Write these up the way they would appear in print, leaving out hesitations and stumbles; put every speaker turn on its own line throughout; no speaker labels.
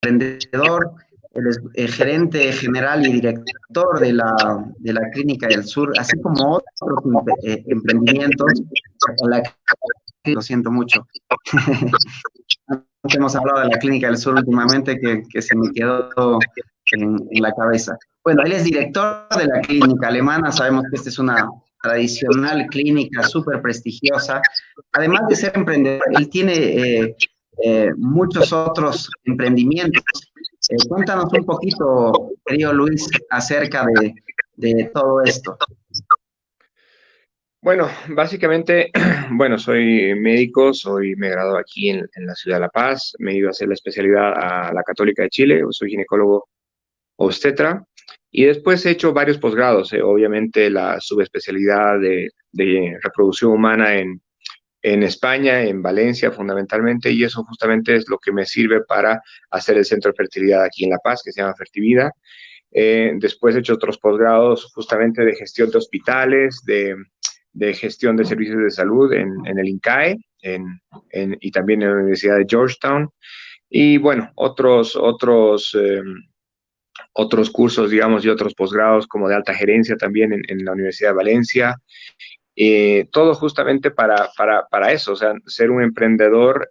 emprendedor, él es gerente general y director de la Clínica del Sur, así como otros emprendimientos. Lo siento mucho. Hemos hablado de la Clínica del Sur últimamente que se me quedó en la cabeza. Bueno, él es director de la clínica alemana, sabemos que esta es una tradicional clínica súper prestigiosa. Además de ser emprendedor, él tiene muchos otros emprendimientos. Cuéntanos un poquito, querido Luis, acerca de todo esto.
Bueno, básicamente, bueno, soy médico, me gradué aquí en la ciudad de La Paz, me he ido a hacer la especialidad a la Católica de Chile, soy ginecólogo obstetra, y después he hecho varios posgrados, obviamente la subespecialidad de reproducción humana en España, en Valencia fundamentalmente, y eso justamente es lo que me sirve para hacer el centro de fertilidad aquí en La Paz, que se llama Fertivida. Después he hecho otros posgrados justamente de gestión de hospitales, de gestión de servicios de salud en el INCAE y también en la Universidad de Georgetown. Y bueno, otros cursos, digamos, y otros posgrados como de alta gerencia también en la Universidad de Valencia. Todo justamente para eso, o sea, ser un emprendedor,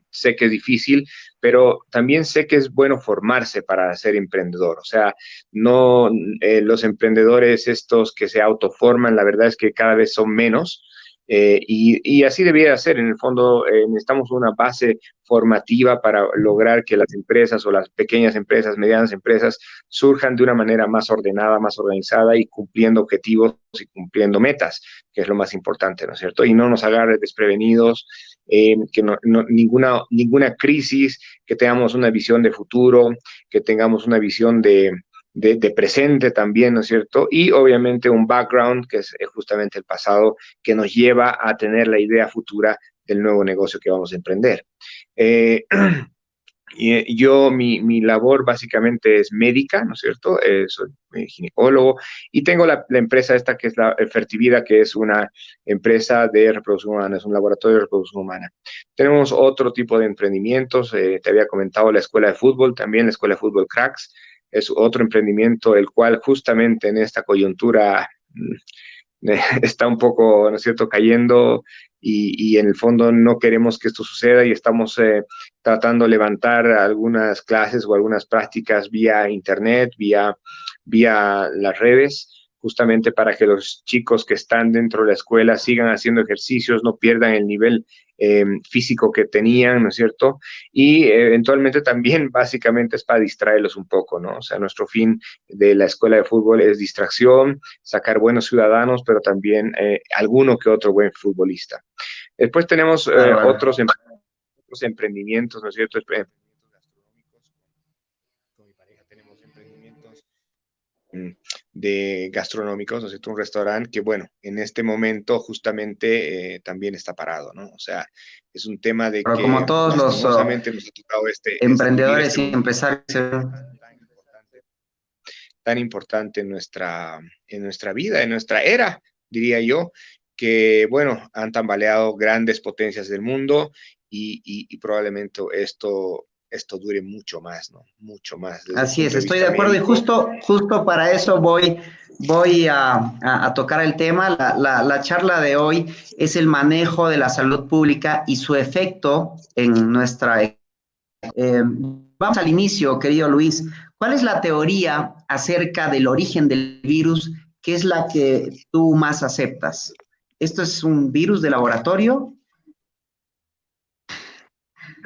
sé que es difícil, pero también sé que es bueno formarse para ser emprendedor, o sea, no los emprendedores estos que se autoforman, la verdad es que cada vez son menos. Y así debería ser. En el fondo, necesitamos una base formativa para lograr que las empresas o las pequeñas empresas, medianas empresas, surjan de una manera más ordenada, más organizada y cumpliendo objetivos y cumpliendo metas, que es lo más importante, ¿no es cierto? Y no nos agarre desprevenidos, que ninguna crisis, que tengamos una visión de futuro, que tengamos una visión de presente también, ¿no es cierto? Y obviamente un background, que es justamente el pasado, que nos lleva a tener la idea futura del nuevo negocio que vamos a emprender. Eh, mi labor básicamente es médica, ¿no es cierto? Soy ginecólogo y tengo la empresa esta que es la Fertivida, que es una empresa de reproducción humana, es un laboratorio de reproducción humana. Tenemos otro tipo de emprendimientos, te había comentado la escuela de fútbol, también la escuela de fútbol Cracks, es otro emprendimiento el cual justamente en esta coyuntura está un poco, ¿no es cierto?, cayendo y en el fondo no queremos que esto suceda y estamos tratando de levantar algunas clases o algunas prácticas vía internet, vía las redes, justamente para que los chicos que están dentro de la escuela sigan haciendo ejercicios, no pierdan el nivel físico que tenían, ¿no es cierto? Y eventualmente también básicamente es para distraerlos un poco, ¿no? O sea, nuestro fin de la escuela de fútbol es distracción, sacar buenos ciudadanos, pero también alguno que otro buen futbolista. Después tenemos otros emprendimientos, ¿no es cierto? Emprendimientos gastronómicos. Con mi pareja tenemos emprendimientos de gastronómicos, ¿no es cierto? Un restaurante que, bueno, en este momento justamente también está parado, ¿no? O sea, es un tema de
Pero
que
como todos los
lastimosamente nos ha tocado vivir
emprendedores
este
y
momento
empresarios,
tan importante en nuestra vida, en nuestra era, diría yo, que, bueno, han tambaleado grandes potencias del mundo y probablemente esto dure mucho más, ¿no? Mucho más desde el
así es,
punto de
estoy de
vista
acuerdo y
médico.
justo para eso voy a tocar el tema. La charla de hoy es el manejo de la salud pública y su efecto en nuestra... vamos al inicio, querido Luis. ¿Cuál es la teoría acerca del origen del virus? ¿Qué es la que tú más aceptas? ¿Esto es un virus de laboratorio?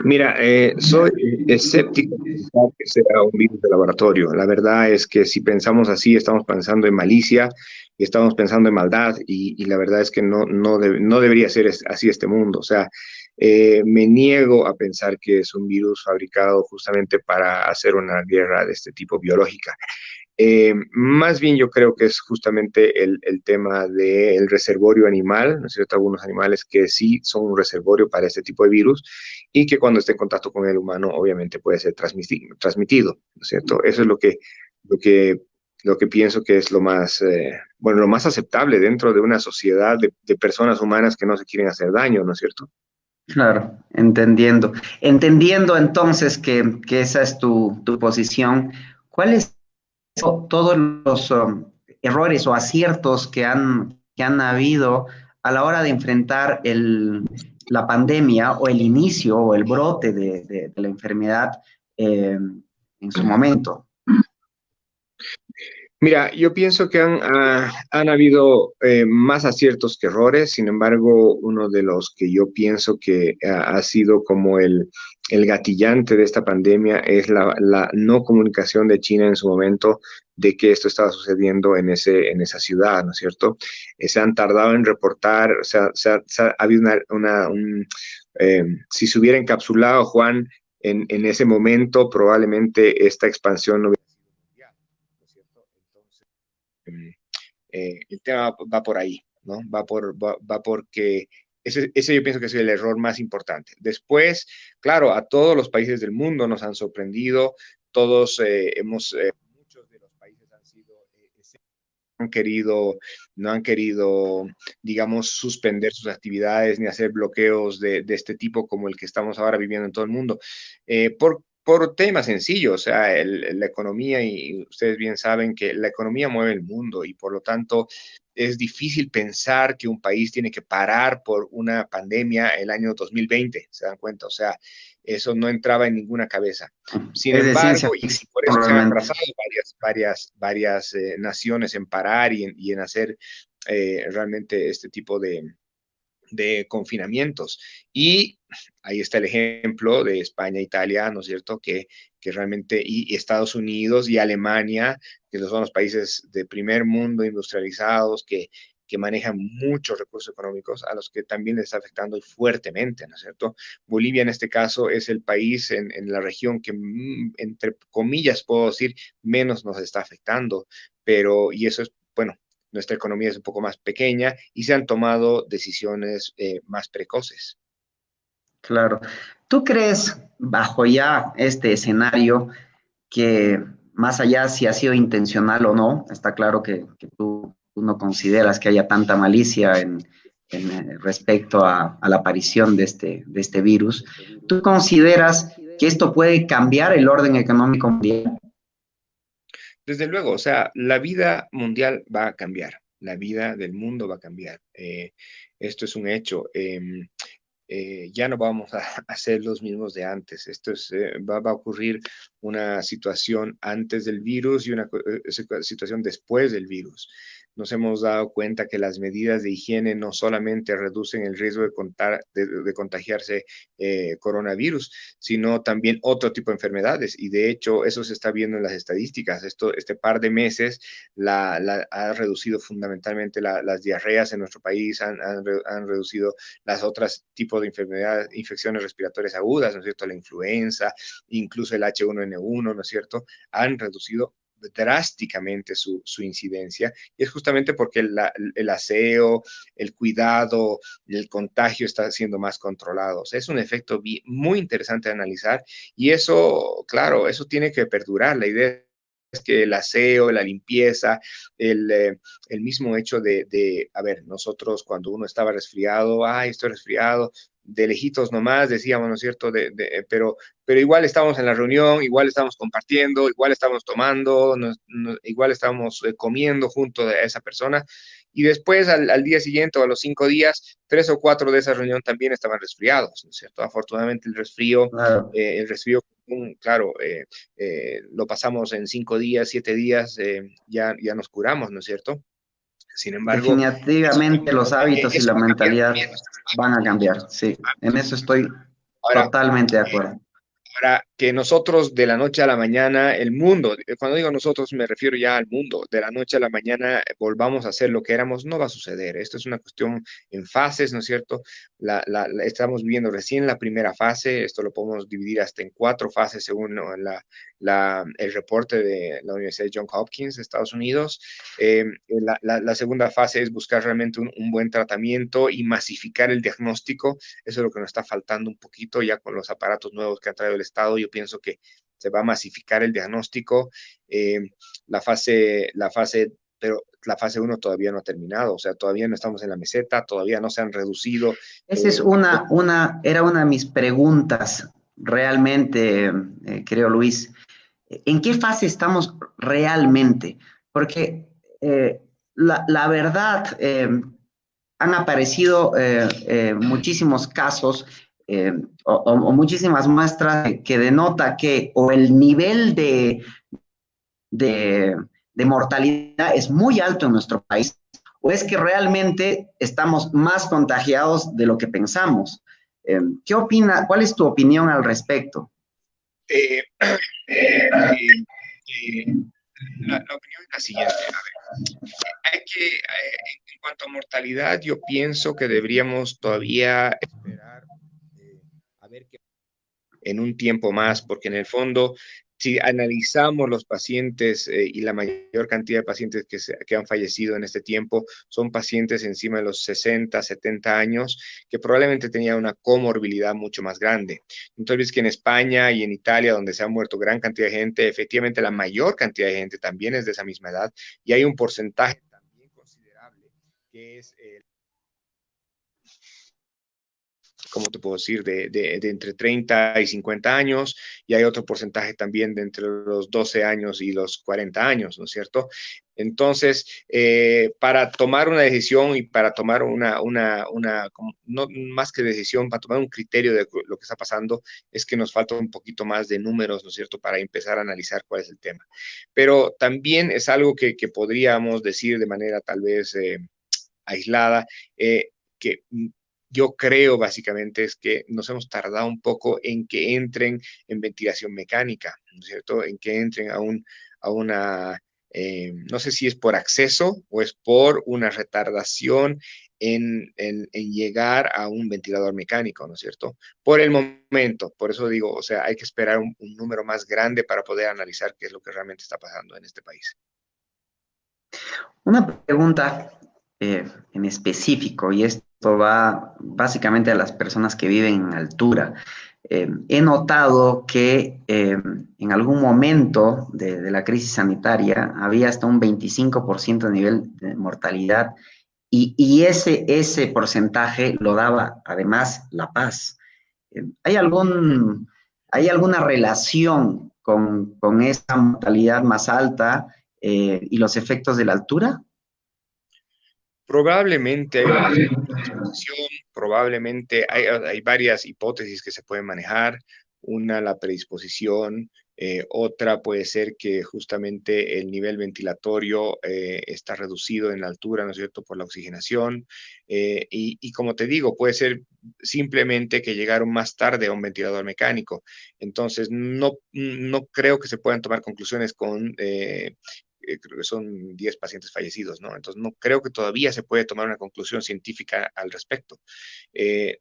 Mira, soy escéptico de pensar que sea un virus de laboratorio. La verdad es que si pensamos así, estamos pensando en malicia y estamos pensando en maldad y la verdad es que no debería ser así este mundo. O sea, me niego a pensar que es un virus fabricado justamente para hacer una guerra de este tipo biológica. Más bien yo creo que es justamente el tema del reservorio animal, ¿no es cierto? Algunos animales que sí son un reservorio para este tipo de virus y que cuando esté en contacto con el humano obviamente puede ser transmitido, ¿no es cierto? Eso es lo que, lo que pienso que es lo más, bueno, lo más aceptable dentro de una sociedad de personas humanas que no se quieren hacer daño, ¿no es cierto?
Claro, entendiendo. Entendiendo entonces que esa es tu posición, ¿cuáles son todos los errores o aciertos que han habido a la hora de enfrentar la pandemia o el inicio o el brote de la enfermedad en su momento?
Mira, yo pienso que han habido más aciertos que errores. Sin embargo, uno de los que yo pienso que ha sido como el gatillante de esta pandemia es la no comunicación de China en su momento de que esto estaba sucediendo en esa ciudad, ¿no es cierto? Se han tardado en reportar, o sea, ha habido si se hubiera encapsulado Juan en ese momento, probablemente esta expansión no hubiera sido mundial, ¿no es cierto? Entonces, el tema va por ahí, ¿no? Va porque ese yo pienso que es el error más importante. Después, claro, a todos los países del mundo nos han sorprendido, todos muchos de los países han sido, han querido, no han querido, digamos, suspender sus actividades ni hacer bloqueos de este tipo como el que estamos ahora viviendo en todo el mundo. Por temas sencillos, o sea, la economía, y ustedes bien saben que la economía mueve el mundo y por lo tanto es difícil pensar que un país tiene que parar por una pandemia el año 2020, ¿se dan cuenta? O sea, eso no entraba en ninguna cabeza. Sin
Es de ciencia
embargo, y
ficción
por eso se han
realmente.
atrasado varias naciones en parar y en hacer realmente este tipo de confinamientos. Y ahí está el ejemplo de España, Italia, ¿no es cierto? Que realmente, y Estados Unidos y Alemania, que son los países de primer mundo industrializados, que manejan muchos recursos económicos, a los que también les está afectando fuertemente, ¿no es cierto? Bolivia en este caso es el país en la región que, entre comillas, puedo decir, menos nos está afectando, pero, y eso es, bueno, nuestra economía es un poco más pequeña y se han tomado decisiones más precoces.
Claro. ¿Tú crees, bajo ya este escenario, que más allá si ha sido intencional o no, está claro que tú no consideras que haya tanta malicia respecto a la aparición de este virus, ¿tú consideras que esto puede cambiar el orden económico mundial?
Desde luego, o sea, la vida mundial va a cambiar, la vida del mundo va a cambiar. Esto es un hecho. Ya no vamos a ser los mismos de antes. Va a ocurrir una situación antes del virus y una situación después del virus. Nos hemos dado cuenta que las medidas de higiene no solamente reducen el riesgo de contagiarse coronavirus, sino también otro tipo de enfermedades. Y de hecho, eso se está viendo en las estadísticas. Este par de meses ha reducido fundamentalmente las diarreas en nuestro país, han reducido las otras tipos de enfermedades, infecciones respiratorias agudas, ¿no es cierto? La influenza, incluso el H1N1, ¿no es cierto? Han reducido drásticamente su incidencia y es justamente porque el aseo, el cuidado, el contagio está siendo más controlado. O sea, es un efecto muy interesante de analizar y eso, claro, eso tiene que perdurar. La idea es que el aseo, la limpieza, el mismo hecho a ver, nosotros cuando uno estaba resfriado, ay, estoy resfriado, de lejitos nomás decíamos, ¿no es cierto? Pero igual estamos en la reunión, igual estamos compartiendo, igual estamos tomando, igual estamos comiendo junto a esa persona. Y después, al día siguiente o a los 5 días, 3 o 4 de esa reunión también estaban resfriados, ¿no es cierto? Afortunadamente
Claro.
el resfrío, claro, lo pasamos en 5 días, 7 días, ya nos curamos, ¿no es cierto? Sin embargo,
Definitivamente los hábitos y
eso
la
va a cambiar
mentalidad
también.
van a cambiar, sí, en eso estoy
Ahora,
totalmente de acuerdo.
para que nosotros de la noche a la mañana, el mundo, cuando digo nosotros me refiero ya al mundo, de la noche a la mañana volvamos a ser lo que éramos, no va a suceder. Esto es una cuestión en fases, ¿no es cierto? Estamos viviendo recién la primera fase, esto lo podemos dividir hasta en 4 fases según, ¿no?, el reporte de la Universidad de Johns Hopkins de Estados Unidos. La segunda fase es buscar realmente un buen tratamiento y masificar el diagnóstico. Eso es lo que nos está faltando un poquito ya con los aparatos nuevos que ha traído el Estado. Yo pienso que se va a masificar el diagnóstico. Eh, la fase pero la fase 1 todavía no ha terminado, o sea, todavía no estamos en la meseta, todavía no se han reducido.
Esa es era una de mis preguntas realmente, creo, Luis. ¿En qué fase estamos realmente? Porque la verdad, han aparecido muchísimos casos o muchísimas muestras que denota que o el nivel de, de mortalidad es muy alto en nuestro país, o es que realmente estamos más contagiados de lo que pensamos. ¿Qué opina? ¿Cuál es tu opinión al respecto?
Eh, la opinión es la siguiente. A ver, en cuanto a mortalidad, yo pienso que deberíamos todavía esperar a ver qué en un tiempo más, porque en el fondo, si analizamos los pacientes y la mayor cantidad de pacientes que han fallecido en este tiempo, son pacientes encima de los 60, 70 años, que probablemente tenían una comorbilidad mucho más grande. Entonces, que en España y en Italia, donde se ha muerto gran cantidad de gente, efectivamente la mayor cantidad de gente también es de esa misma edad, y hay un porcentaje también considerable que es ¿cómo te puedo decir? De entre 30 y 50 años, y hay otro porcentaje también de entre los 12 años y los 40 años, ¿no es cierto? Entonces, para tomar una decisión y para tomar no más que decisión, para tomar un criterio de lo que está pasando, es que nos falta un poquito más de números, ¿no es cierto?, para empezar a analizar cuál es el tema. Pero también es algo que podríamos decir de manera tal vez aislada, que yo creo básicamente es que nos hemos tardado un poco en que entren en ventilación mecánica, ¿no es cierto? En que entren a una, no sé si es por acceso o es por una retardación en llegar a un ventilador mecánico, ¿no es cierto? Por el momento, por eso digo, o sea, hay que esperar un número más grande para poder analizar qué es lo que realmente está pasando en este país.
Una pregunta en específico, y esto va básicamente a las personas que viven en altura. He notado que en algún momento de la crisis sanitaria había hasta un 25% de nivel de mortalidad y ese porcentaje lo daba además La Paz. ¿Hay hay alguna relación con esa mortalidad más alta y los efectos de la altura?
Probablemente hay una predisposición, probablemente hay varias hipótesis que se pueden manejar. Una, la predisposición, otra puede ser que justamente el nivel ventilatorio está reducido en la altura, ¿no es cierto?, por la oxigenación. Y como te digo, puede ser simplemente que llegaron más tarde a un ventilador mecánico. Entonces, no creo que se puedan tomar conclusiones creo que son 10 pacientes fallecidos, ¿no? Entonces, no creo que todavía se puede tomar una conclusión científica al respecto.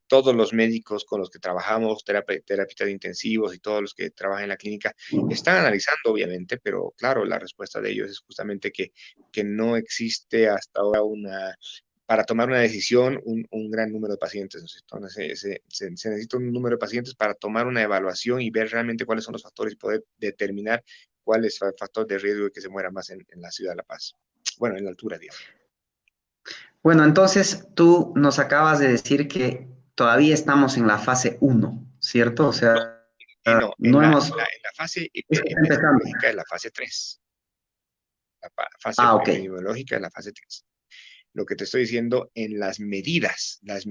Todos los médicos con los que trabajamos, terapeutas intensivos y todos los que trabajan en la clínica, están analizando, obviamente, pero claro, la respuesta de ellos es justamente que no existe hasta ahora para tomar una decisión, un gran número de pacientes. Entonces, se necesita un número de pacientes para tomar una evaluación y ver realmente cuáles son los factores y poder determinar cuál es el factor de riesgo de que se muera más en la ciudad de La Paz. Bueno, en la altura, digamos.
Bueno, entonces tú nos acabas de decir que todavía estamos en la fase 1, ¿cierto? O sea,
No,
no hemos...
en la fase
empezando.
epidemiológica es la fase 3. La fase
Ah, ok.
epidemiológica es la fase 3. Lo que te estoy diciendo en las medidas
Ok,
las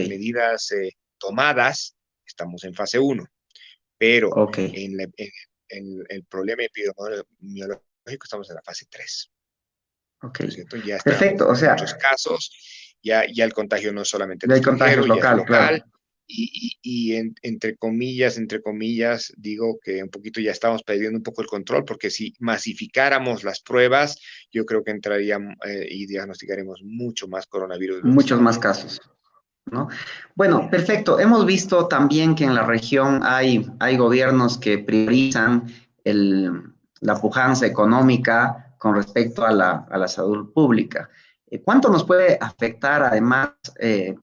medidas tomadas, estamos en fase 1, pero
ok.
en el problema epidemiológico estamos en la fase 3.
Ok.
¿No es cierto? Ya estamos
Perfecto, o
en
sea,
muchos casos, ya el contagio no es solamente el
ya hay
extranjero,
contagios
ya es
local,
local,
claro.
entre comillas, digo que un poquito ya estamos perdiendo un poco el control, porque si masificáramos las pruebas, yo creo que entraríamos y diagnosticaremos mucho más coronavirus de lo que
Muchos
estamos
más
viendo.
casos, ¿no? Bueno, perfecto. Hemos visto también que en la región hay gobiernos que priorizan la pujanza económica con respecto a a la salud pública. ¿Cuánto nos puede afectar, además,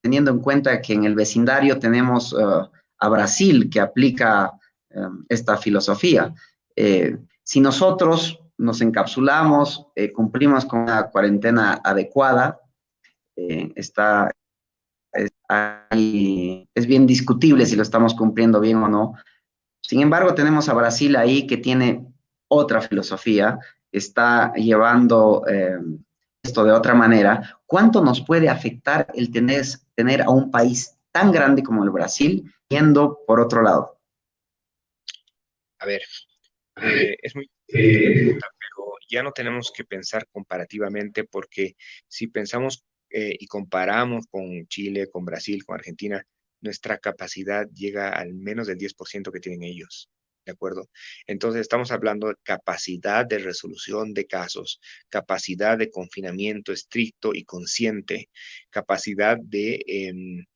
teniendo en cuenta que en el vecindario tenemos a Brasil que aplica esta filosofía? Si nosotros nos encapsulamos, cumplimos con una cuarentena adecuada, está, es bien discutible si lo estamos cumpliendo bien o no. Sin embargo, tenemos a Brasil ahí que tiene otra filosofía, está llevando esto de otra manera. ¿Cuánto nos puede afectar el tener a un país tan grande como el Brasil yendo por otro lado?
A ver, es muy interesante tu pregunta, pero ya no tenemos que pensar comparativamente porque si pensamos y comparamos con Chile, con Brasil, con Argentina, nuestra capacidad llega al menos del 10% que tienen ellos. ¿De acuerdo? Entonces estamos hablando de capacidad de resolución de casos, capacidad de confinamiento estricto y consciente, capacidad de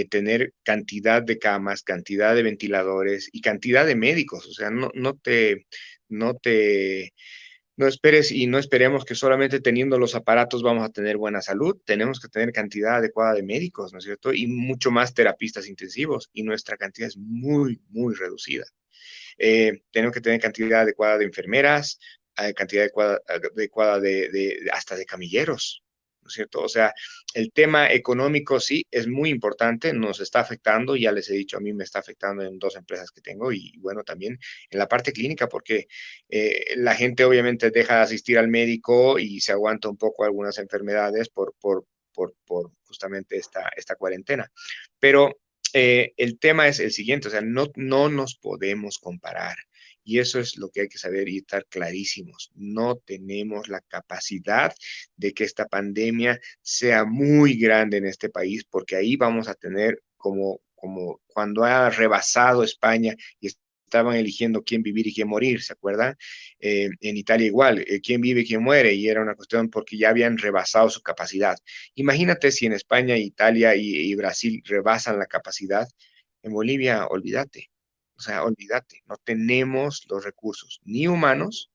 tener cantidad de camas, cantidad de ventiladores y cantidad de médicos. O sea, no te, no esperes y no esperemos que solamente teniendo los aparatos vamos a tener buena salud. Tenemos que tener cantidad adecuada de médicos, ¿no es cierto? Y mucho más terapistas intensivos. Y nuestra cantidad es muy, muy reducida. Tenemos que tener cantidad adecuada de enfermeras, cantidad adecuada hasta de camilleros, ¿no es cierto? O sea, el tema económico sí es muy importante, nos está afectando, ya les he dicho, a mí me está afectando en 2 empresas que tengo y bueno, también en la parte clínica, porque la gente obviamente deja de asistir al médico y se aguanta un poco algunas enfermedades por justamente esta cuarentena. Pero el tema es el siguiente, o sea, no nos podemos comparar. Y eso es lo que hay que saber y estar clarísimos. No tenemos la capacidad de que esta pandemia sea muy grande en este país, porque ahí vamos a tener como cuando ha rebasado España y estaban eligiendo quién vivir y quién morir, ¿se acuerdan? En Italia igual, quién vive y quién muere, y era una cuestión porque ya habían rebasado su capacidad. Imagínate si en España, Italia y Brasil rebasan la capacidad, en Bolivia, olvídate. O sea, olvídate, no tenemos los recursos ni humanos,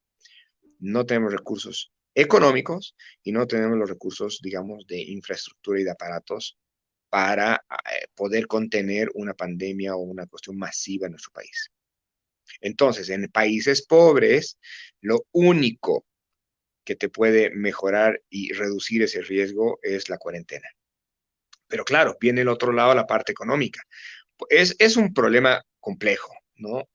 no tenemos recursos económicos y no tenemos los recursos, digamos, de infraestructura y de aparatos para poder contener una pandemia o una cuestión masiva en nuestro país. Entonces, en países pobres, lo único que te puede mejorar y reducir ese riesgo es la cuarentena. Pero claro, viene el otro lado, la parte económica. Es un problema complejo, ¿no?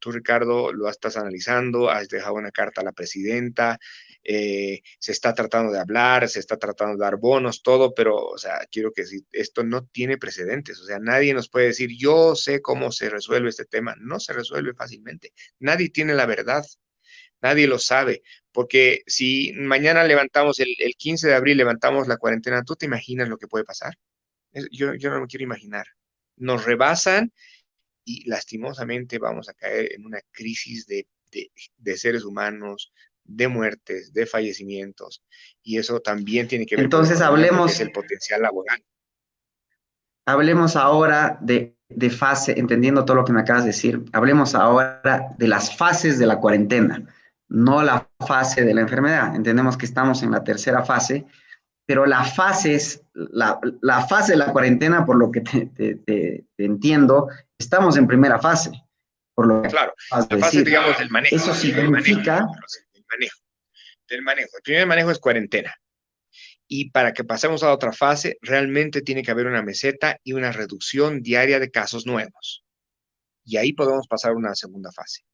Ricardo, lo estás analizando, has dejado una carta a la presidenta, se está tratando de hablar, se está tratando de dar bonos, todo, pero, o sea, quiero que si esto no tiene precedentes, o sea, nadie nos puede decir, yo sé cómo se resuelve este tema, no se resuelve fácilmente, nadie tiene la verdad, nadie lo sabe, porque si mañana levantamos, el 15 de abril levantamos la cuarentena, ¿tú te imaginas lo que puede pasar? Yo no me quiero imaginar. Nos rebasan y lastimosamente vamos a caer en una crisis de seres humanos, de muertes, de fallecimientos, y eso también tiene que ver con la
Entonces,
economía porque es el potencial laboral.
hablemos ahora de fase, entendiendo todo lo que me acabas de decir, hablemos ahora de las fases de la cuarentena, no la fase de la enfermedad. Entendemos que estamos en la tercera fase, pero la fase de la cuarentena, por lo que te entiendo, estamos en primera fase, por lo que
Claro,
acabas de
la fase,
decir.
digamos, del manejo,
Eso significa,
del manejo, del manejo. El primer manejo es cuarentena. Y para que pasemos a otra fase, realmente tiene que haber una meseta y una reducción diaria de casos nuevos. Y ahí podemos pasar a una segunda fase,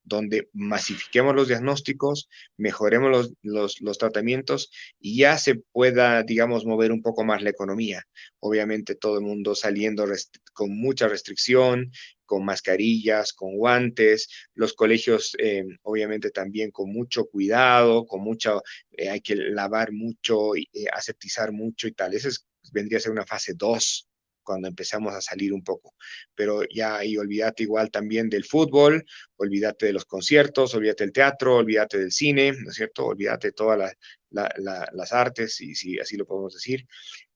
donde masifiquemos los diagnósticos, mejoremos los tratamientos y ya se pueda, digamos, mover un poco más la economía. Obviamente todo el mundo saliendo con mucha restricción, con mascarillas, con guantes, los colegios obviamente también con mucho cuidado, hay que lavar mucho, aseptizar mucho y tal. Vendría a ser una fase 2 cuando empezamos a salir un poco. Pero ya ahí olvídate igual también del fútbol, olvídate de los conciertos, olvídate del teatro, olvídate del cine, ¿no es cierto? Olvídate de todas las artes, si así lo podemos decir,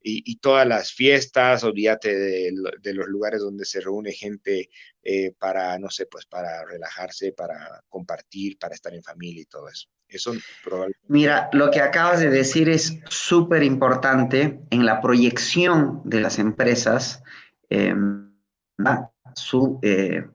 y todas las fiestas, olvídate de los lugares donde se reúne gente para, no sé, pues para relajarse, para compartir, para estar en familia y todo eso. Eso probablemente.
mira, lo que acabas de decir es súper importante en la proyección de las empresas. su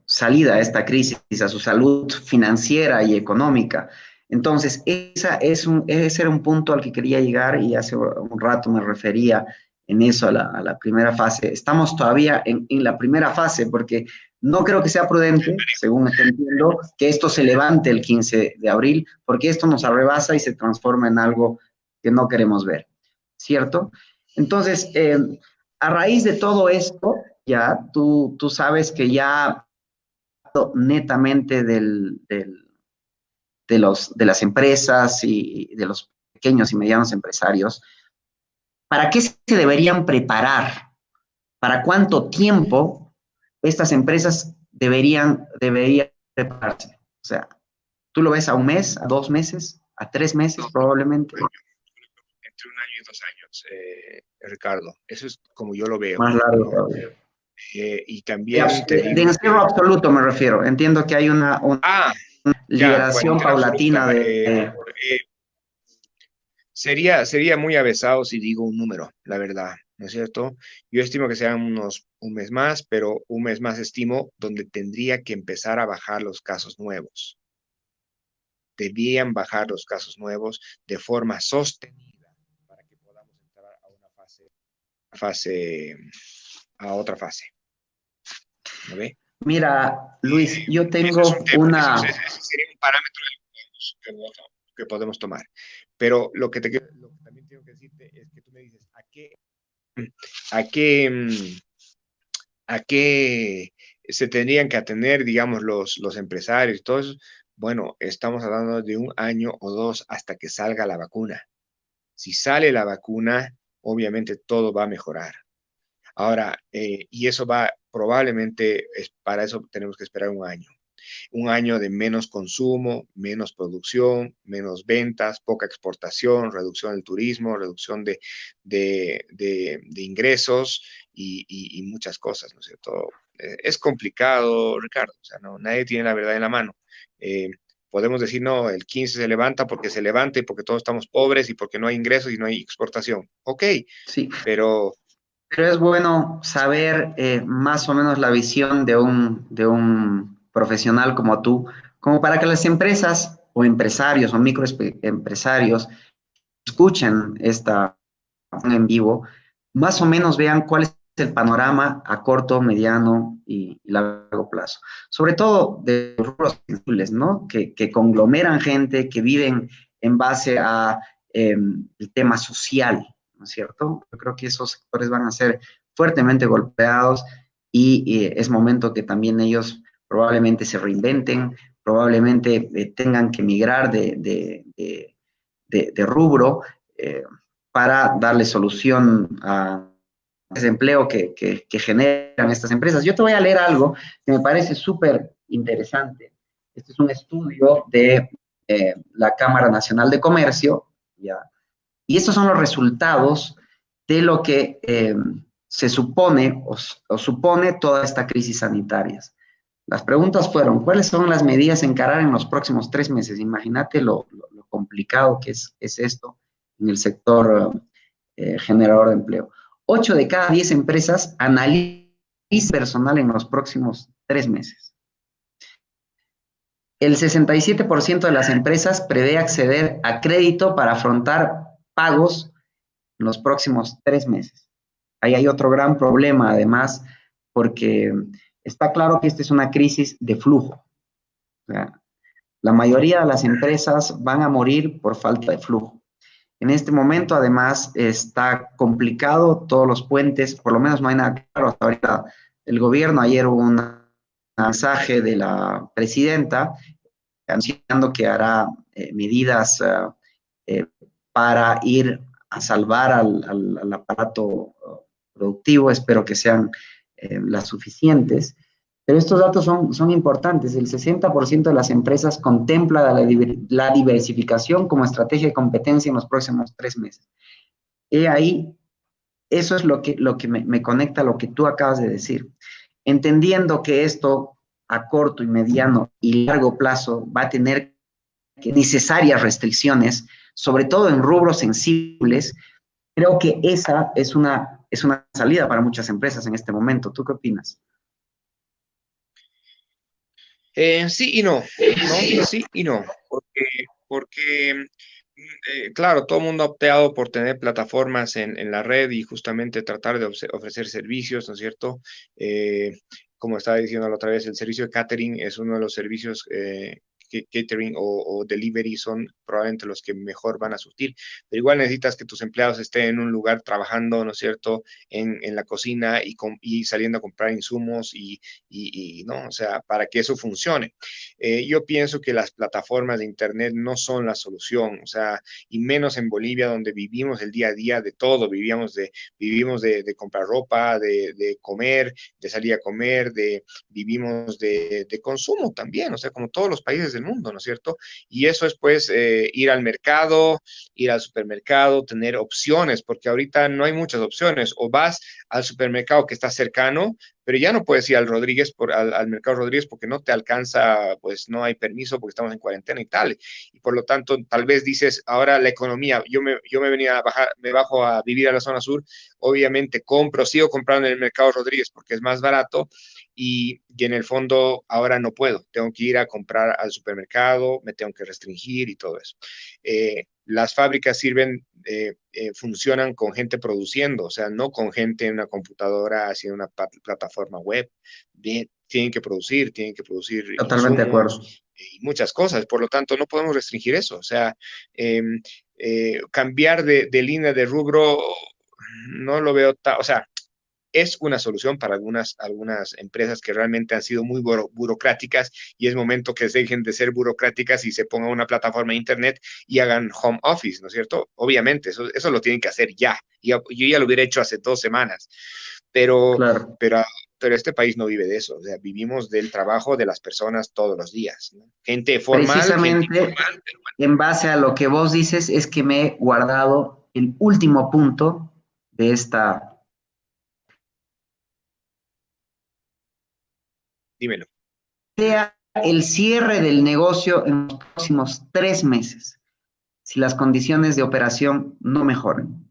salida a esta crisis, a su salud financiera y económica. Entonces, ese era un punto al que quería llegar y hace un rato me refería en eso a la primera fase. Estamos todavía en la primera fase porque no creo que sea prudente, según entiendo, que esto se levante el 15 de abril, porque esto nos arrebasa y se transforma en algo que no queremos ver, ¿cierto? Entonces, a raíz de todo esto, ya tú sabes que ya netamente de las empresas y de los pequeños y medianos empresarios, ¿para qué se deberían preparar? ¿Para cuánto tiempo estas empresas deberían prepararse? O sea, ¿tú lo ves a un mes, a 2 meses, a 3 meses probablemente?
Entre 1 año y 2 años, Ricardo. Eso es como yo lo veo,
Más largo
¿no?
todavía.
Y también te
De
digo
encierro
que...
absoluto me refiero. Entiendo que hay una
Ya, bueno,
liberación
entera absoluta.
paulatina de...
Sería muy avesado si digo un número, la verdad, ¿no es cierto? Yo estimo que sean un mes más, pero un mes más estimo donde tendría que empezar a bajar los casos nuevos. Debían bajar los casos nuevos de forma sostenida para que podamos entrar a una a otra fase. ¿No ve?
Mira, Luis, yo
Eso es un
tengo
tema,
una...
ese sería un parámetro que podemos tomar. Pero lo que también tengo que decirte es que tú me dices, a qué, a qué se tendrían que atener, digamos, los empresarios y todo eso? Bueno, estamos hablando de 1 año o 2 hasta que salga la vacuna. Si sale la vacuna, obviamente todo va a mejorar. Ahora, y eso va, probablemente, para eso tenemos que esperar 1 año. 1 año de menos consumo, menos producción, menos ventas, poca exportación, reducción del turismo, reducción de ingresos y muchas cosas, ¿no es cierto? Es complicado, Ricardo, o sea, no, nadie tiene la verdad en la mano. Eh, Podemos decir, no, el 15 se levanta porque se levanta y porque todos estamos pobres y porque no hay ingresos y no hay exportación. Ok,
Sí,
pero
pero es bueno saber más o menos la visión de un profesional como tú, como para que las empresas o empresarios o microempresarios escuchen esta en vivo, más o menos vean cuál es el panorama a corto, mediano y largo plazo. Sobre todo de los rubros sensibles, ¿no? Que conglomeran gente, que viven en base a el tema social, ¿no es cierto? Yo creo que esos sectores van a ser fuertemente golpeados y es momento que también ellos probablemente se reinventen, probablemente tengan que migrar de rubro para darle solución a ese empleo que generan estas empresas. Yo te voy a leer algo que me parece súper interesante. Este es un estudio de la Cámara Nacional de Comercio, ¿ya? Y estos son los resultados de lo que se supone o supone toda esta crisis sanitaria. Las preguntas fueron, ¿cuáles son las medidas a encarar en los próximos 3 meses? Imagínate lo complicado que es esto en el sector generador de empleo. 8 de cada 10 empresas analizan personal en los próximos 3 meses. El 67% de las empresas prevé acceder a crédito para afrontar pagos en los próximos 3 meses. Ahí hay otro gran problema, además, porque está claro que esta es una crisis de flujo. O sea, la mayoría de las empresas van a morir por falta de flujo. En este momento, además, está complicado todos los puentes, por lo menos no hay nada claro hasta ahorita. El gobierno, ayer hubo un mensaje de la presidenta anunciando que hará medidas para ir a salvar al aparato productivo. Espero que sean las suficientes. Pero estos datos son importantes. El 60% de las empresas contempla la diversificación como estrategia de competencia en los próximos 3 meses. Y ahí, eso es lo que me conecta a lo que tú acabas de decir. Entendiendo que esto a corto y mediano y largo plazo va a tener necesarias restricciones, sobre todo en rubros sensibles, creo que esa es una salida para muchas empresas en este momento. ¿Tú qué opinas?
Sí y no, ¿no? Sí y no, porque claro, todo el mundo ha optado por tener plataformas en la red y justamente tratar de ofrecer servicios, ¿no es cierto? Eh, Como estaba diciendo la otra vez, el servicio de catering es uno de los servicios que catering o delivery son probablemente los que mejor van a surtir, pero igual necesitas que tus empleados estén en un lugar trabajando, ¿no es cierto?, en la cocina y saliendo a comprar insumos ¿no? O sea, para que eso funcione. Yo pienso que las plataformas de Internet no son la solución, o sea, y menos en Bolivia, donde vivimos el día a día de todo, vivimos de comprar ropa, de comer, de salir a comer, vivimos de consumo también, o sea, como todos los países del mundo, ¿no es cierto? Y eso es pues ir al mercado, ir al supermercado, tener opciones, porque ahorita no hay muchas opciones, o vas al supermercado que está cercano, pero ya no puedes ir al mercado Rodríguez porque no te alcanza, pues no hay permiso porque estamos en cuarentena y tal. Y por lo tanto, tal vez dices, ahora la economía, yo me venía a bajar, me bajo a vivir a la zona sur, obviamente sigo comprando en el mercado Rodríguez porque es más barato y en el fondo ahora no puedo, tengo que ir a comprar al supermercado, me tengo que restringir y todo eso. Las fábricas funcionan con gente produciendo, o sea, no con gente en una computadora haciendo una plataforma web. Bien, tienen que producir
Totalmente de acuerdo.
insumos y muchas cosas, por lo tanto no podemos restringir eso, o sea, eh, cambiar de línea de rubro no lo veo, o sea, es una solución para algunas empresas que realmente han sido muy burocráticas y es momento que dejen de ser burocráticas y se pongan una plataforma de internet y hagan home office, ¿no es cierto? Obviamente, eso lo tienen que hacer ya. Yo ya lo hubiera hecho hace 2 semanas, pero,
Claro.
pero, pero este país no vive de eso, o sea, vivimos del trabajo de las personas todos los días, ¿no? Gente formal, gente
Precisamente
informal.
en base a lo que vos dices es que me he guardado el último punto de esta,
Dímelo.
sea el cierre del negocio en los próximos 3 meses, si las condiciones de operación no mejoran.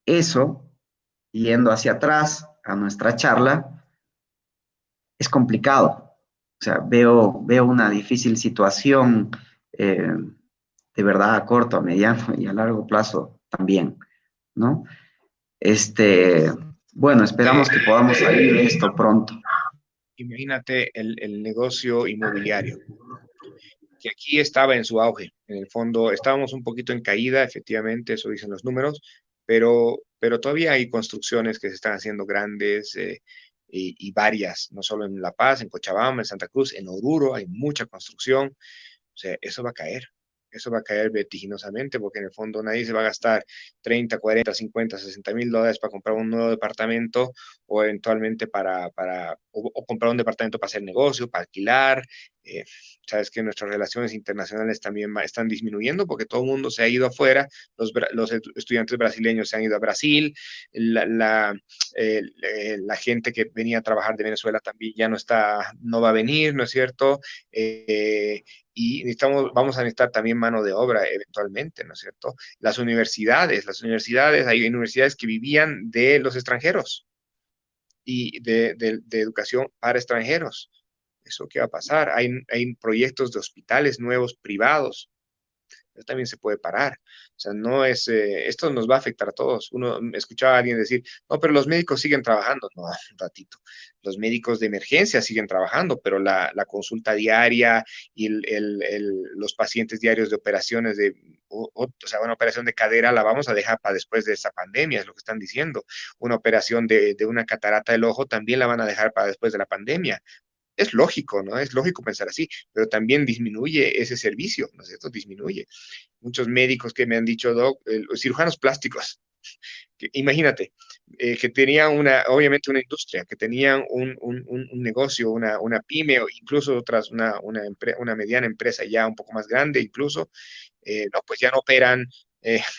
Eso, yendo hacia atrás a nuestra charla, es complicado. O sea, veo una difícil situación, de verdad a corto, a mediano y a largo plazo también, ¿no? Este, bueno, esperamos que podamos salir de esto pronto.
Imagínate el negocio inmobiliario, que aquí estaba en su auge. En el fondo estábamos un poquito en caída, efectivamente, eso dicen los números, pero todavía hay construcciones que se están haciendo grandes y varias, no solo en La Paz, en Cochabamba, en Santa Cruz, en Oruro, hay mucha construcción. O sea, eso va a caer vertiginosamente porque en el fondo nadie se va a gastar 30, 40, 50, $60,000 para comprar un nuevo departamento o eventualmente o comprar un departamento para hacer negocio, para alquilar. Eh, Sabes que nuestras relaciones internacionales también están disminuyendo porque todo el mundo se ha ido afuera, los estudiantes brasileños se han ido a Brasil, la gente que venía a trabajar de Venezuela también ya no va a venir, ¿no es cierto? Y vamos a necesitar también mano de obra eventualmente, ¿no es cierto? Hay universidades que vivían de los extranjeros y de educación para extranjeros. ¿Eso qué va a pasar? Hay proyectos de hospitales nuevos privados, eso también se puede parar. O sea, no es, esto nos va a afectar a todos. Uno escuchaba a alguien decir, no, pero los médicos siguen trabajando. No, un ratito. Los médicos de emergencia siguen trabajando, pero la consulta diaria y los pacientes diarios de operaciones o sea, una operación de cadera la vamos a dejar para después de esa pandemia, es lo que están diciendo. Una operación de una catarata del ojo también la van a dejar para después de la pandemia. Es lógico, ¿no? Es lógico pensar así, pero también disminuye ese servicio, ¿no es cierto? Disminuye. Muchos médicos que me han dicho, Doc, los cirujanos plásticos, imagínate, que tenían obviamente una industria, que tenían un negocio, una pyme o incluso una mediana empresa ya un poco más grande incluso, no, pues ya no operan,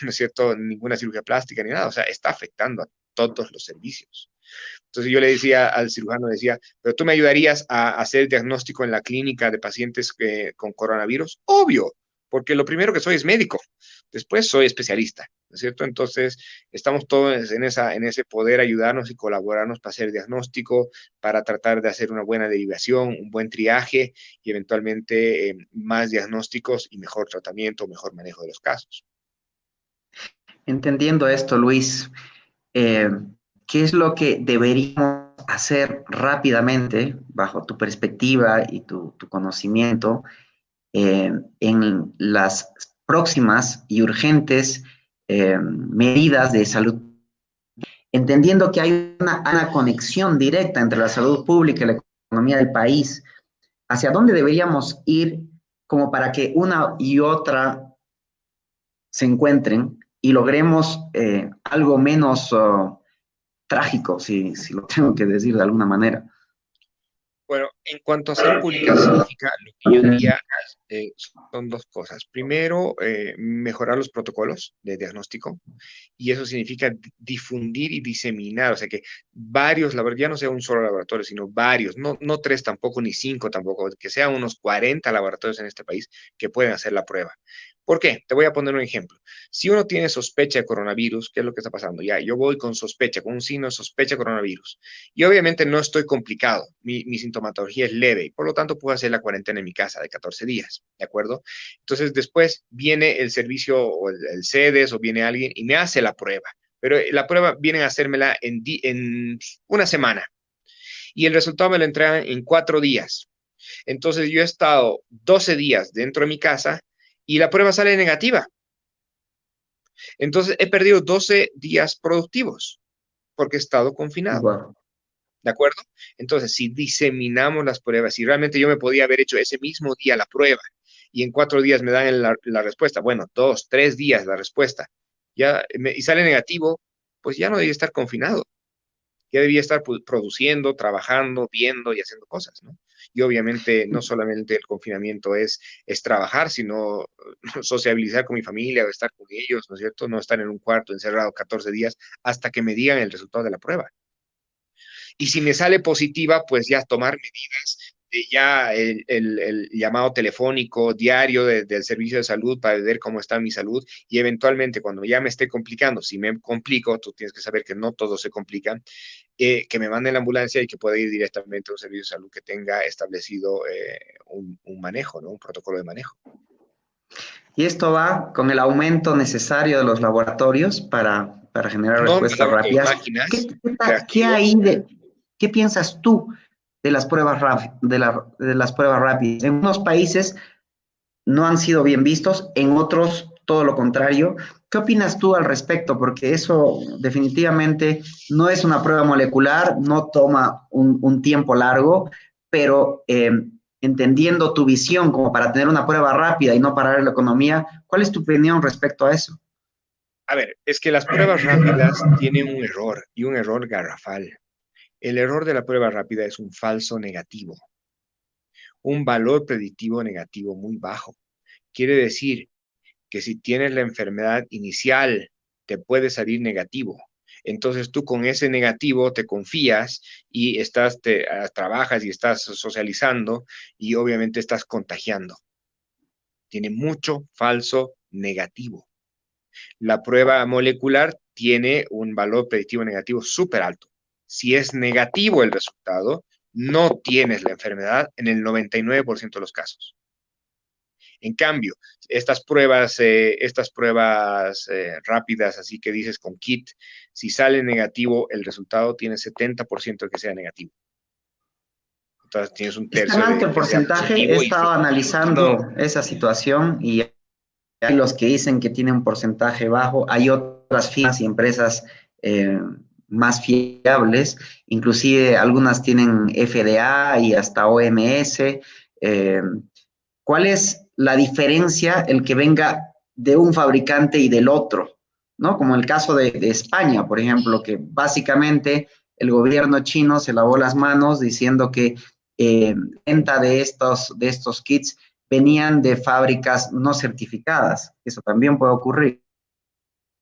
¿no es cierto?, ninguna cirugía plástica ni nada, o sea, está afectando a todos los servicios. Entonces yo le decía al cirujano, decía, pero tú me ayudarías a hacer diagnóstico en la clínica de pacientes con coronavirus. Obvio, porque lo primero que soy es médico, después soy especialista, ¿no es cierto? Entonces, estamos todos en ese poder ayudarnos y colaborarnos para hacer diagnóstico, para tratar de hacer una buena derivación, un buen triaje y eventualmente más diagnósticos y mejor tratamiento, mejor manejo de los casos.
Entendiendo esto, Luis, eh, ¿qué es lo que deberíamos hacer rápidamente, bajo tu perspectiva y tu conocimiento, en las próximas y urgentes medidas de salud, entendiendo que hay una conexión directa entre la salud pública y la economía del país? ¿Hacia dónde deberíamos ir como para que una y otra se encuentren y logremos algo menos trágico, si lo tengo que decir de alguna manera?
Bueno, en cuanto a salud pública significa, lo que yo diría son dos cosas. Primero, mejorar los protocolos de diagnóstico, y eso significa difundir y diseminar, o sea que varios, ya no sea un solo laboratorio, sino varios, no tres tampoco, ni cinco tampoco, que sean unos 40 laboratorios en este país que pueden hacer la prueba. ¿Por qué? Te voy a poner un ejemplo. Si uno tiene sospecha de coronavirus, ¿qué es lo que está pasando? Ya, yo voy con sospecha, con un signo de sospecha de coronavirus. Y obviamente no estoy complicado, mi sintomatología es leve y por lo tanto puedo hacer la cuarentena en mi casa de 14 días, ¿de acuerdo? Entonces después viene el servicio o el CEDES o viene alguien y me hace la prueba, pero la prueba vienen a hacérmela en una semana y el resultado me lo entregan en 4 días. Entonces yo he estado 12 días dentro de mi casa y la prueba sale negativa. Entonces he perdido 12 días productivos porque he estado confinado.
Wow.
¿De acuerdo? Entonces, si diseminamos las pruebas, si realmente yo me podía haber hecho ese mismo día la prueba y en 4 días me dan la respuesta, bueno, 2, 3 días la respuesta, y sale negativo, pues ya no debía estar confinado, ya debía estar produciendo, trabajando, viendo y haciendo cosas, ¿no? Y obviamente no solamente el confinamiento es trabajar, sino sociabilizar con mi familia, o estar con ellos, ¿no es cierto? No estar en un cuarto encerrado 14 días hasta que me digan el resultado de la prueba. Y si me sale positiva, pues ya tomar medidas de ya el llamado telefónico diario del servicio de salud para ver cómo está mi salud y eventualmente cuando ya me esté complicando, si me complico, tú tienes que saber que no todo se complica, que me manden la ambulancia y que pueda ir directamente a un servicio de salud que tenga establecido un manejo, ¿no? Un protocolo de manejo.
Y esto va con el aumento necesario de los laboratorios para generar
No me
respuestas
hablaba con
rápidas. ¿Qué,
máquinas
qué hay
reactivos.
qué piensas tú de las pruebas de las pruebas rápidas? En unos países no han sido bien vistos, en otros todo lo contrario. ¿Qué opinas tú al respecto? Porque eso definitivamente no es una prueba molecular, no toma un tiempo largo, pero entendiendo tu visión como para tener una prueba rápida y no parar la economía, ¿cuál es tu opinión respecto a eso?
A ver, es que las pruebas rápidas tienen un error y un error garrafal. El error de la prueba rápida es un falso negativo, un valor predictivo negativo muy bajo. Quiere decir que si tienes la enfermedad inicial, te puede salir negativo. Entonces tú con ese negativo te confías y trabajas y estás socializando y obviamente estás contagiando. Tiene mucho falso negativo. La prueba molecular tiene un valor predictivo negativo súper alto. Si es negativo el resultado, no tienes la enfermedad en el 99% de los casos. En cambio, estas pruebas rápidas, así que dices con kit, si sale negativo, el resultado tiene 70% de que sea negativo. Entonces tienes un
Es tan
tercio
alto
de
el
que sea
porcentaje, he
positivo y
estado
continúa.
analizando esa situación y hay los que dicen que tiene un porcentaje bajo, hay otras firmas y empresas más fiables, inclusive algunas tienen FDA y hasta OMS. Eh, ¿Cuál es la diferencia el que venga de un fabricante y del otro? ¿No? Como el caso de España, por ejemplo, que básicamente el gobierno chino se lavó las manos diciendo que venta de estos kits venían de fábricas no certificadas. Eso también puede ocurrir.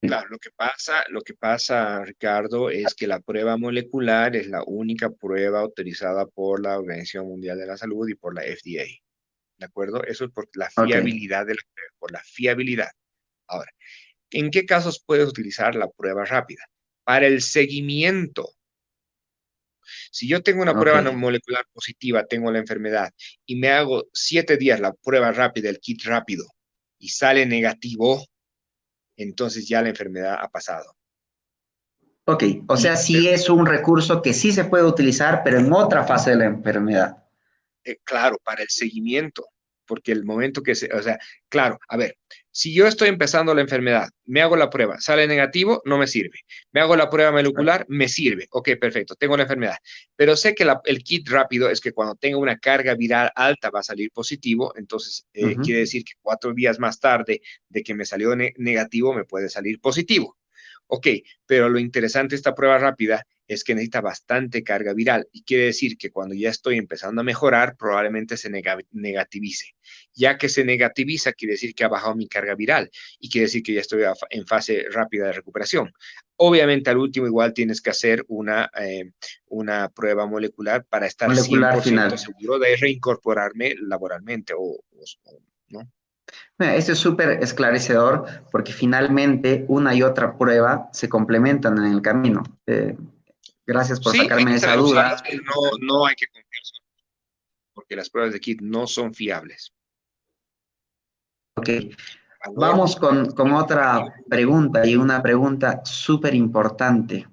Claro, lo que pasa, Ricardo, es que la prueba molecular es la única prueba autorizada por la Organización Mundial de la Salud y por la FDA. ¿de acuerdo? Eso es por la
Ok,
fiabilidad de la prueba, por la fiabilidad. Ahora, ¿en qué casos puedes utilizar la prueba rápida? Para el seguimiento. Si yo tengo una
ok.
prueba no molecular positiva, tengo la enfermedad, y me hago 7 días la prueba rápida, el kit rápido, y sale negativo, entonces ya la enfermedad ha pasado.
Ok, o
Y
sea, sí es un recurso que sí se puede utilizar, pero en otra fase de la enfermedad.
claro, para el seguimiento, porque el momento que se, o sea, claro, a ver, si yo estoy empezando la enfermedad, me hago la prueba, sale negativo, no me sirve. Me hago la prueba molecular, me sirve. Ok, perfecto, tengo la enfermedad. Pero sé que el kit rápido es que cuando tenga una carga viral alta va a salir positivo, entonces
Ujú.
quiere decir que 4 días más tarde de que me salió negativo, me puede salir positivo. Ok, pero lo interesante de esta prueba rápida es que necesita bastante carga viral y quiere decir que cuando ya estoy empezando a mejorar, probablemente se negativice. Ya que se negativiza, quiere decir que ha bajado mi carga viral y quiere decir que ya estoy en fase rápida de recuperación. Obviamente, al último, igual tienes que hacer una prueba molecular para estar
Molecular
100%
final.
seguro de reincorporarme laboralmente ¿no?
Mira, esto es súper esclarecedor porque finalmente una y otra prueba se complementan en el camino. Gracias por
Sí, hay
sacarme
que
esa
saber
duda.
usarlas, pero no hay que confiar porque las pruebas de kit no son fiables.
Ok,
Valor,
vamos con otra pregunta y una pregunta súper importante.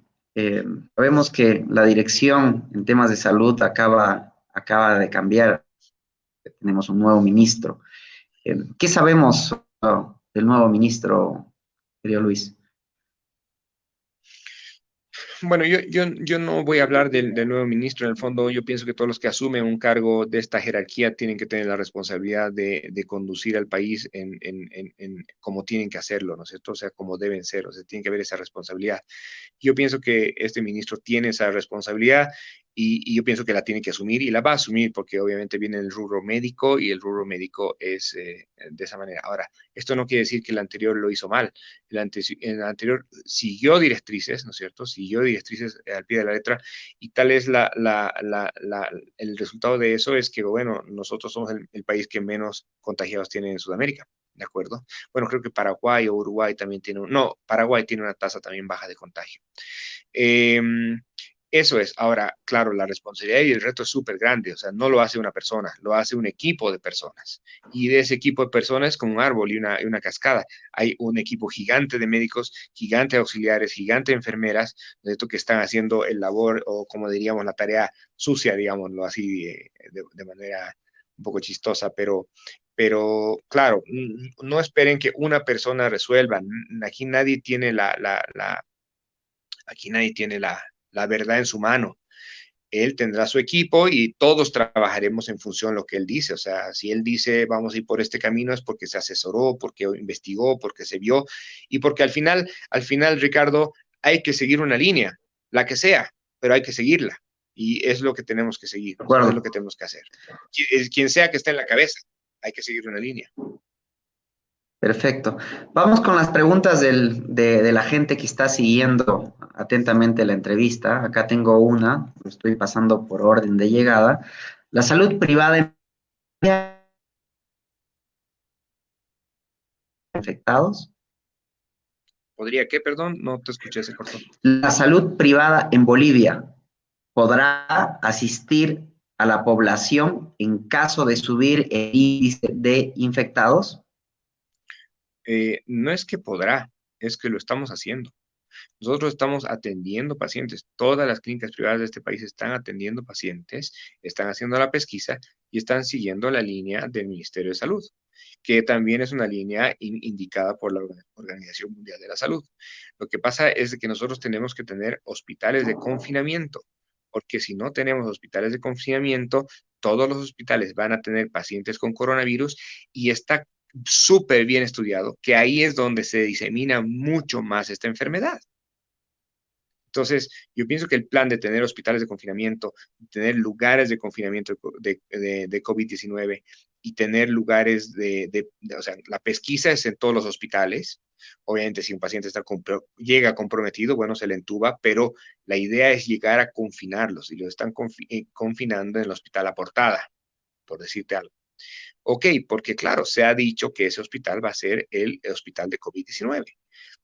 Sabemos que la dirección en temas de salud acaba de cambiar. Tenemos un nuevo ministro. ¿Qué sabemos del nuevo ministro, querido Luis?
bueno, yo no voy a hablar del nuevo ministro. En el fondo, yo pienso que todos los que asumen un cargo de esta jerarquía tienen que tener la responsabilidad de conducir al país en como tienen que hacerlo, ¿no es cierto? O sea, como deben ser, o sea, tiene que haber esa responsabilidad. Yo pienso que este ministro tiene esa responsabilidad y yo pienso que la tiene que asumir y la va a asumir porque obviamente viene el rubro médico y el rubro médico es de esa manera. Ahora, esto no quiere decir que el anterior lo hizo mal. El anterior siguió directrices, ¿no es cierto? Siguió directrices al pie de la letra y tal es el resultado de eso es que, bueno, nosotros somos el país que menos contagiados tiene en Sudamérica. ¿De acuerdo? Bueno, creo que Paraguay o Uruguay también tiene, no, Paraguay tiene una tasa también baja de contagio. Eh, Eso es. Ahora, claro, la responsabilidad y el reto es súper grande. O sea, no lo hace una persona, lo hace un equipo de personas. Y de ese equipo de personas es como un árbol y una cascada. Hay un equipo gigante de médicos, gigante de auxiliares, gigante de enfermeras, de esto que están haciendo el labor o como diríamos la tarea sucia, digámoslo así, de manera un poco chistosa, pero claro, no esperen que una persona resuelva. Aquí nadie tiene aquí nadie tiene la verdad en su mano. Él tendrá su equipo y todos trabajaremos en función de lo que él dice. O sea, si él dice vamos a ir por este camino es porque se asesoró, porque investigó, porque se vio y porque al final, Ricardo, hay que seguir una línea, la que sea, pero hay que seguirla. Y es lo que tenemos que seguir,
De
o sea, es lo
acuerdo.
que tenemos que hacer. Quien sea que esté en la cabeza, hay que seguir una línea.
Perfecto. Vamos con las preguntas de la gente que está siguiendo atentamente la entrevista. Acá tengo una, lo estoy pasando por orden de llegada. La salud privada en infectados.
¿Podría qué? Perdón, no te escuché, se cortó.
La salud privada en Bolivia podrá asistir a la población en caso de subir el índice de infectados.
No es que podrá, es que lo estamos haciendo. Nosotros estamos atendiendo pacientes. Todas las clínicas privadas de este país están atendiendo pacientes, están haciendo la pesquisa y están siguiendo la línea del Ministerio de Salud, que también es una línea indicada por la Organización Mundial de la Salud. Lo que pasa es que nosotros tenemos que tener hospitales de confinamiento, porque si no tenemos hospitales de confinamiento, todos los hospitales van a tener pacientes con coronavirus y está súper bien estudiado que ahí es donde se disemina mucho más esta enfermedad. Entonces, yo pienso que el plan de tener hospitales de confinamiento, tener lugares de confinamiento de COVID-19 y tener lugares o sea, la pesquisa es en todos los hospitales. Obviamente, si un paciente llega comprometido, bueno, se le entuba, pero la idea es llegar a confinarlos y los están confinando en el hospital a portada, por decirte algo. Ok, porque claro, se ha dicho que ese hospital va a ser el hospital de COVID-19.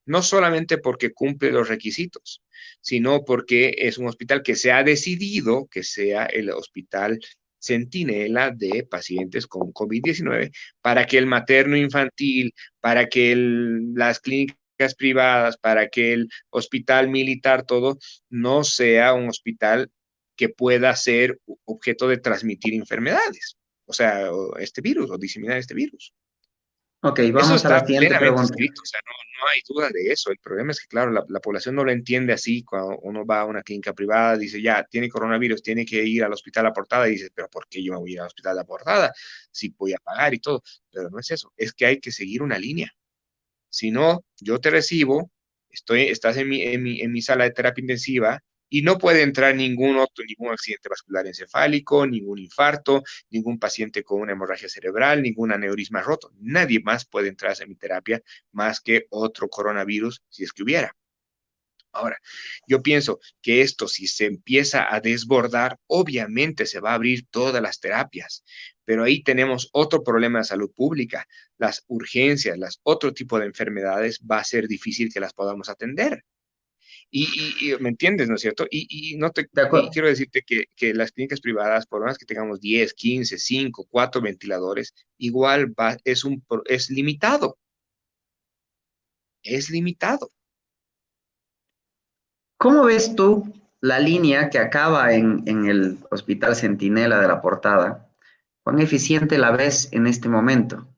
No solamente porque cumple los requisitos, sino porque es un hospital que se ha decidido que sea el hospital centinela de pacientes con COVID-19 para que el materno infantil, para que las clínicas privadas, para que el hospital militar, todo, no sea un hospital que pueda ser objeto de transmitir enfermedades, o sea, este virus, o diseminar este virus.
Ok,
Eso
vamos a la
está
siguiente
plenamente
pregunta.
escrito, o sea, no hay duda de eso. El problema es que, claro, la población no lo entiende así. Cuando uno va a una clínica privada, dice, ya, tiene coronavirus, tiene que ir al hospital a Portada, y dice, pero ¿por qué yo me voy a ir al hospital a Portada? Si voy a pagar y todo. Pero no es eso, es que hay que seguir una línea. Si no, yo te recibo, estás en mi sala de terapia intensiva y no puede entrar ningún accidente vascular encefálico, ningún infarto, ningún paciente con una hemorragia cerebral, ningún aneurisma roto. Nadie más puede entrar a mi terapia más que otro coronavirus, si es que hubiera. Ahora, yo pienso que esto, si se empieza a desbordar, obviamente se va a abrir todas las terapias, pero ahí tenemos otro problema de salud pública. Las urgencias, otro tipo de enfermedades, va a ser difícil que las podamos atender. Y ¿me entiendes, no es cierto?
De
Y
acuerdo.
quiero decirte que las clínicas privadas, por más que tengamos 10, 15, 5, 4 ventiladores, igual es limitado, es limitado.
¿Cómo ves tú la línea que acaba en el Hospital Centinela de la Portada? ¿Cuán eficiente la ves en este momento?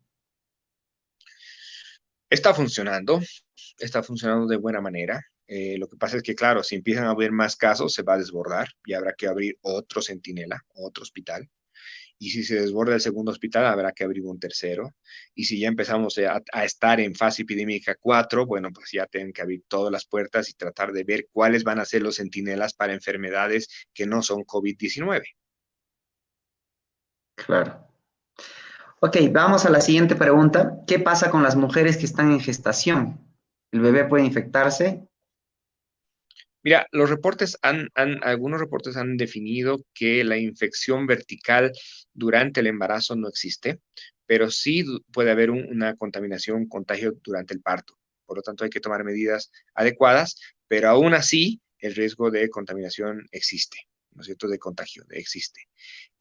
Está funcionando, está funcionando de buena manera. Lo que pasa es que, claro, si empiezan a haber más casos, se va a desbordar y habrá que abrir otro centinela, otro hospital. Y si se desborda el segundo hospital, habrá que abrir un tercero. Y si ya empezamos a estar en fase epidémica 4, bueno, pues ya tienen que abrir todas las puertas y tratar de ver cuáles van a ser los centinelas para enfermedades que no son COVID-19.
Claro. Ok, vamos a la siguiente pregunta. ¿Qué pasa con las mujeres que están en gestación? ¿El bebé puede infectarse?
Mira, algunos reportes han definido que la infección vertical durante el embarazo no existe, pero sí puede haber una contaminación, un contagio durante el parto. Por lo tanto, hay que tomar medidas adecuadas, pero aún así el riesgo de contaminación existe, ¿no es cierto? De contagio existe.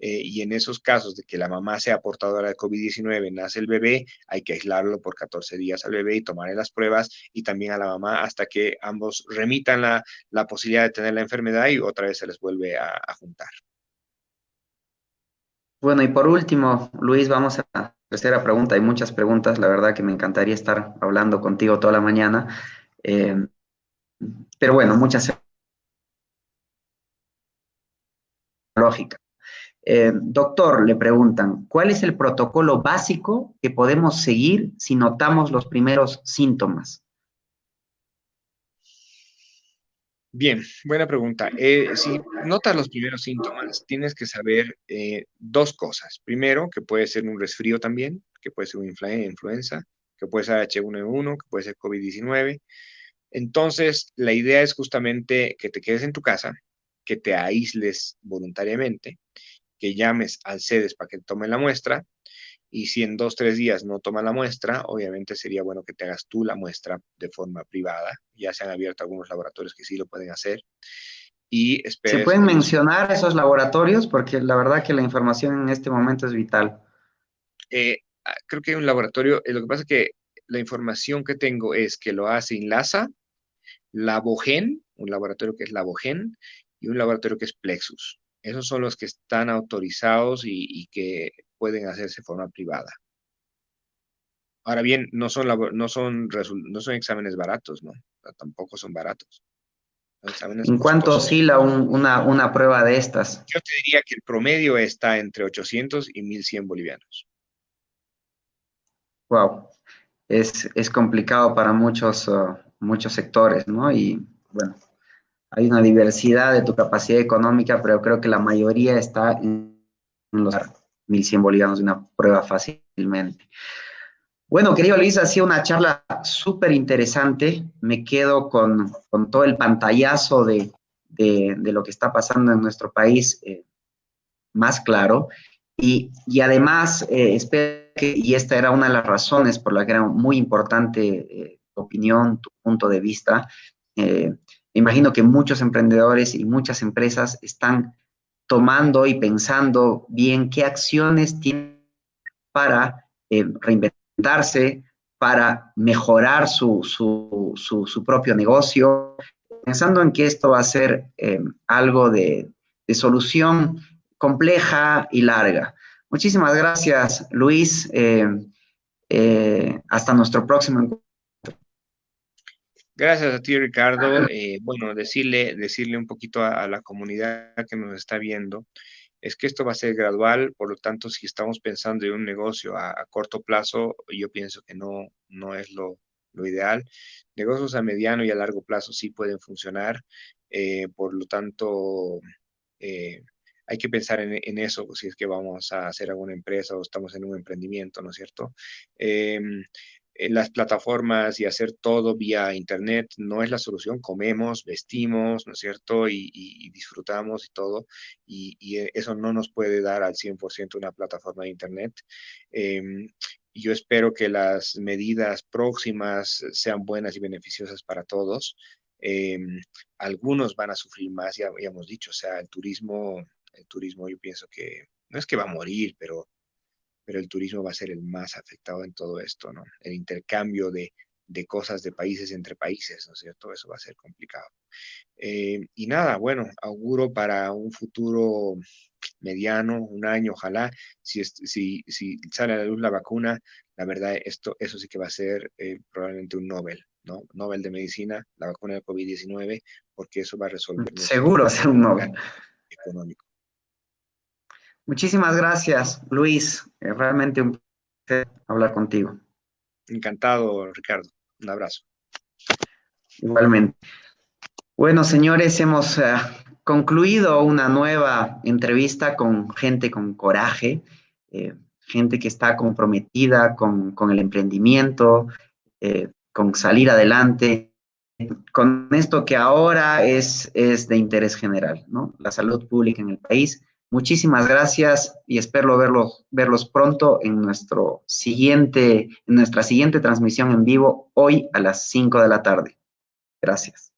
Y en esos casos de que la mamá sea portadora de COVID-19, nace el bebé, hay que aislarlo por 14 días al bebé y tomarle las pruebas y también a la mamá hasta que ambos remitan la posibilidad de tener la enfermedad y otra vez se les vuelve a juntar.
Bueno, y por último, Luis, vamos a la tercera pregunta. Hay muchas preguntas, la verdad que me encantaría estar hablando contigo toda la mañana. Eh, pero bueno, muchas lógicas. Doctor, le preguntan, ¿cuál es el protocolo básico que podemos seguir si notamos los primeros síntomas?
Bien, buena pregunta. Si notas los primeros síntomas, tienes que saber dos cosas. Primero, que puede ser un resfrío también, que puede ser una influenza, que puede ser H1N1, que puede ser COVID-19. Entonces, la idea es justamente que te quedes en tu casa, que te aísles voluntariamente, que llames al CEDES para que te tomen la muestra y si en 2, 3 días no toman la muestra, obviamente sería bueno que te hagas tú la muestra de forma privada. Ya se han abierto algunos laboratorios que sí lo pueden hacer y
¿Se
esperes
pueden
el resultado.
mencionar esos laboratorios? Porque la verdad que la información en este momento es vital.
Creo que hay un laboratorio, lo que pasa es que la información que tengo es que lo hace INLASA, Labogen, un laboratorio que es Labogen, y un laboratorio que es Plexus. Esos son los que están autorizados y que pueden hacerse de forma privada. Ahora bien, no son exámenes baratos, ¿no? O sea, tampoco son baratos. Son exámenes
¿En cuánto
costosos.
oscila una prueba de estas?
Yo te diría que el promedio está entre 800 y 1100 bolivianos.
Wow, es complicado para muchos sectores, ¿no? Y bueno, hay una diversidad de tu capacidad económica, pero creo que la mayoría está en los 1.100 bolivianos de una prueba fácilmente. Bueno, querido Luis, ha sido una charla súper interesante. Me quedo con todo el pantallazo de lo que está pasando en nuestro país más claro. Y además, espero que, y esta era una de las razones por la que era muy importante tu opinión, tu punto de vista, me imagino que muchos emprendedores y muchas empresas están tomando y pensando bien qué acciones tienen para reinventarse, para mejorar su propio negocio, pensando en que esto va a ser algo de solución compleja y larga. Muchísimas gracias, Luis. Hasta nuestro próximo encuentro.
Gracias a ti, Ricardo. Bueno, decirle un poquito a la comunidad que nos está viendo, es que esto va a ser gradual, por lo tanto, si estamos pensando en un negocio a corto plazo, yo pienso que no es lo ideal. Negocios a mediano y a largo plazo sí pueden funcionar, por lo tanto, eh, hay que pensar en eso si es que vamos a hacer alguna empresa o estamos en un emprendimiento, ¿no es cierto? En las plataformas y hacer todo vía internet no es la solución. Comemos, vestimos, ¿no es cierto? Y disfrutamos y todo. Y eso no nos puede dar al 100% una plataforma de internet. Yo espero que las medidas próximas sean buenas y beneficiosas para todos. Eh, Algunos van a sufrir más, ya hemos dicho, o sea, el turismo yo pienso que no es que va a morir, pero el turismo va a ser el más afectado en todo esto, ¿no? El intercambio de cosas de países entre países, ¿no es cierto? Eso va a ser complicado. Y nada, bueno, auguro para un futuro mediano, un año, ojalá, si sale a la luz la vacuna, la verdad, eso sí que va a ser probablemente un Nobel, ¿no? Nobel de Medicina, la vacuna del COVID-19, porque eso va a resolver nuestro
Seguro ser un Nobel.
económico.
Muchísimas gracias, Luis. Realmente un placer hablar contigo.
Encantado, Ricardo. Un abrazo.
Igualmente. Bueno, señores, hemos concluido una nueva entrevista con gente con coraje, gente que está comprometida con el emprendimiento, con salir adelante, con esto que ahora es de interés general, ¿no? La salud pública en el país. Muchísimas gracias y espero verlos pronto en nuestra siguiente transmisión en vivo hoy a las 5 de la tarde. Gracias.